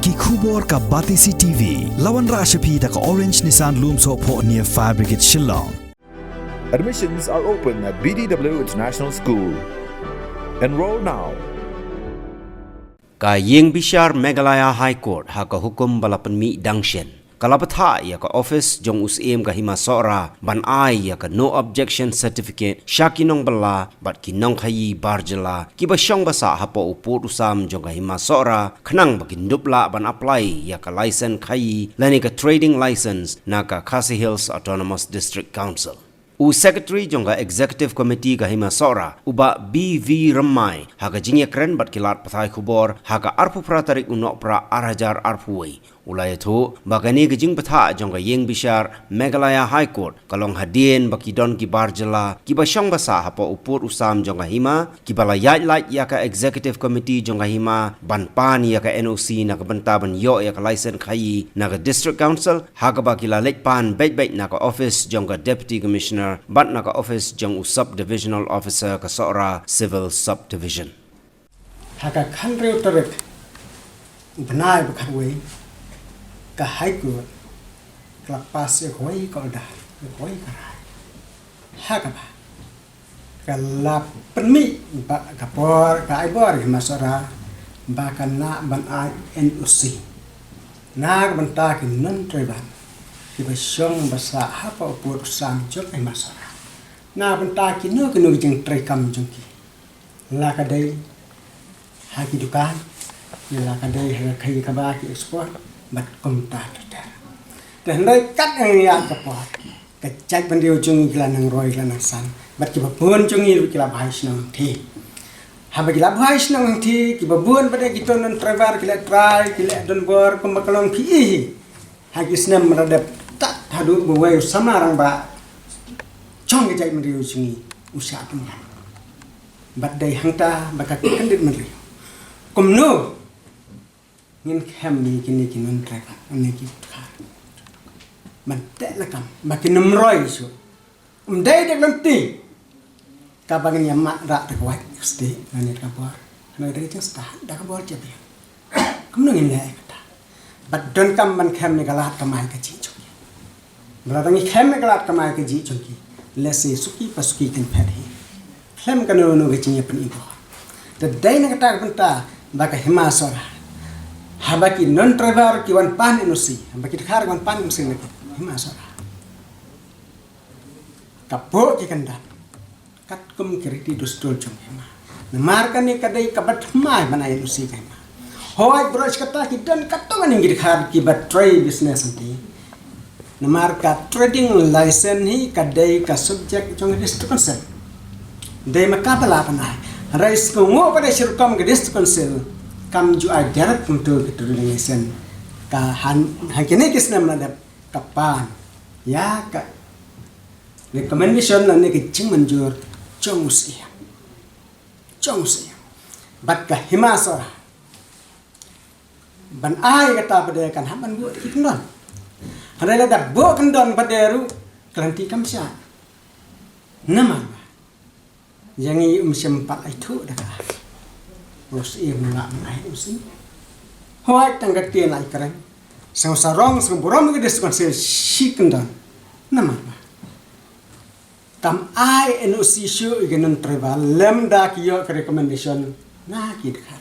ki khubor ka Batisi TV lawan rashapi ta ka Orange Nissan Loom so po near Fire Brigade Shillong. Admissions are open at BDW International School. Enroll now. Ka Ying Bishar Meghalaya High Court ha ka hukum balapan mi dangshen. Kala Bthah ya ka office jong usiem ka Hima Sohra ban ai ya ka no objection certificate syakinong bala bat ki Nongkhaïi bar Jylla ki ba syong basa hapo uput usam jong ka Hima Sohra khnang bakin dupla ban apply ya ka license khai lani ka trading license na ka Khasi Hills Autonomous District Council. U secretary jongga executive committee ka Hima Sohra uba BV Ramai haga jingya kren bat kilat pathai khubor haga arpu pratarik unok pra arhajar arpuwei ulaya thu bagani ka jing Bthah jongga Ying Bishar Meghalaya High Court kalong hadien baki don ki bar Jylla ki ba syong basa hapo upur usam jongga Hima ki bala yat light ya ka executive committee jongga Hima ban pan ya ka NOC na ka benta ban yo ya ka license khai na ka district council haga ba kila lek pan bet na ka office jongga deputy commissioner bat na ka office jong sub divisional officer ka Sohra civil subdivision haka khanre utarek banai bakharwe ka high court ka pas e hoi ka da hoi ka haka ba ka la permi ba ka por ka ai bor Hima Sohra ba ka na ban ai NOC na ka ban ta ki non treban ki ba syong basa hapa upur sam jok Hima Sohra na benta ki no jeng trai kam jong ki la ka dai ha ki dukan la ka dai ha khai ka ba ki export bat kom ta ta dan dai kat ang ya ka pa ka chai ban dio jong ki la nang roi la nang san bat ki ba pun jong ki la bhai snang thi ha ba ki la bhai snang thi ki ba bun ba ki ton non traver ki la try ki la don bor kom ba kalong ki ha ki snam radap tak hadu buai samarang ba chong ke jai meriu singi usia punya bat dai hangta baka kandit meriu komno ngin kham ni kini kinon trek ani ki kha man te la kam makin nomroi su dai de lanti ka bangin yamma ra te kwai sti nani ka bor no dai just da ka bor je bi komno ngin le ka bat don kam man kham ni galat kamai ka chi Beratangi khem kelat kamai ke ji chungki lesi suki pasuki kan phadi khem kanu no ke chinya pan ibo the dai na kata benta baka Hima Sohra habaki non traver ki wan pan inusi habaki khar wan pan inusi na Hima Sohra kapo ki kanda kat kum kiriti dostol chung Hima namar kani kadai kabat mai banai inusi ka Hima hoai broch kata ki dan katongan ngi khar ki bat trade business anti namar ka trading license hi kadai ka subject jong district council dai makabala panai rais ko ngo pada sirkam ke district council kam ju ai direct untuk trading license ka han hakene kisna mana kapan ya ka recommendation na ne ke ching manjur chong usia bat ka Hima Sohra ban ai kata pada kan haban buat iknon Hadai dah buat kendon pada ru kelanti kamsya. Nama. Yang sempat itu dah. Terus ia mengat naik usi. Hoai tangga tian naik keren. Sang sarong sang buram ke diskonsel si kendon. Nama. Tam ai NOC show iganon travel lem dah kio ke recommendation na kidkar.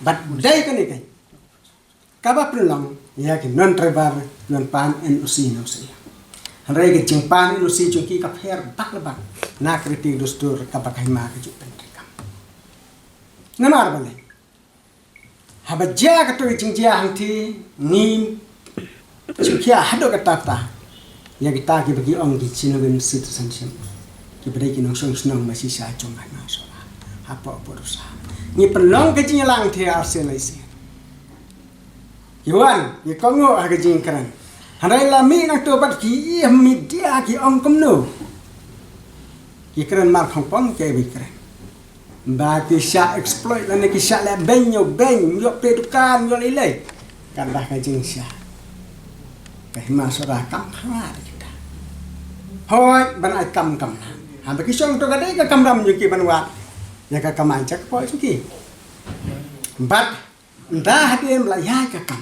But budai kan ikai. Kaba pelang ya ki non travel non pan NOC no se hanrai ke jing pan NOC jungki ka pher bak lebak na kriti dostur ka bakai ma ke jupen rekam namar bale haba ja ka to jing ja hangti ni chukya hado ka tata ya kita ki bagi ong di chinogin citizenship ki bade ki nong song snong masih sa chong ha na so apa porusa ni pelong ke jing lang the arselai Yuan, ye kongo aga jing kran. Hanai lami nak to bat ki media ki ong komno. Ki kran mar khong pong ke bi kran. Ba ki sha exploit lan ki sha la ben yo pe dukan yo ile. Kan dah ka jing sha. Ka Hima Sohra kam ha kita. Hoi ban ai kam. Ha ba ki song to ka dai ka kam ram yo ki ban wa. Ya ka kam an chak po ki. Bat Entah dia melayai kakam.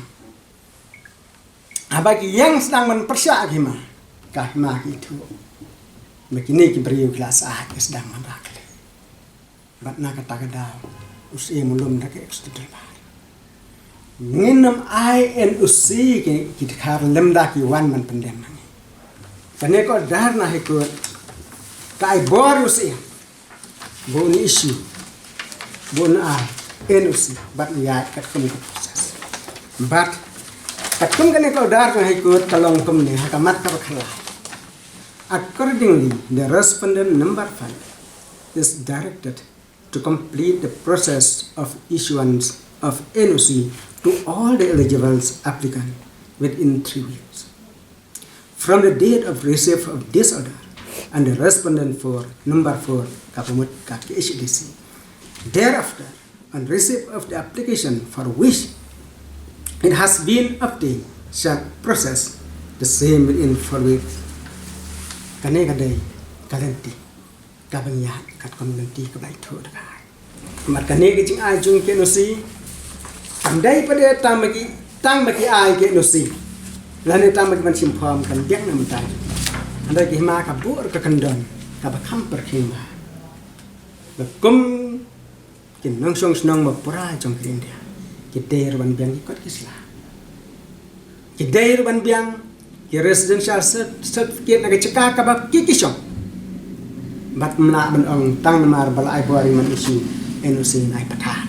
Bagi yang sedang mempersiap Hima, Hima itu. Begini beriu kelas A sedang merakli. Bat nak kata kadau, usia mulum nak ekstudel bar. Nginam ai en usi kita kar lemda ki wan man pendem ni. Paneko dar na ikut kai bor usia. Bon isu. Bon ai en usi bat ya kat kum proses. Bat Takum kan kalau dar kan ikut kalong kum ni hakamat ka bakhala. Accordingly, the respondent number 5 is directed to complete the process of issuance of NOC to all the eligible applicants within 3 weeks from the date of receipt of this order, and the respondent for number 4 kapamut kaki HDC. Thereafter, on receipt of the application for which it has been obtained, shall process the same within 4 weeks. Kane kadai kalanti kabanya kat komuniti kebai thu dekai. Mat kane ke jing ai jung ke nosi andai pada tang bagi ai ke nosi. Lane tang bagi man simpom kan dek na mentai. Andai ke ma ka bu ka kandon ka ba kham per khima. Ba kum kin nong song snong ma pura jong ke India. Kita ban biang ikut kislah. Kita ban biang ki residential certificate nak cekak ka bab kikisong. Bat mena ban ong tang mar bal ai bori man isu NOC nai Bthah.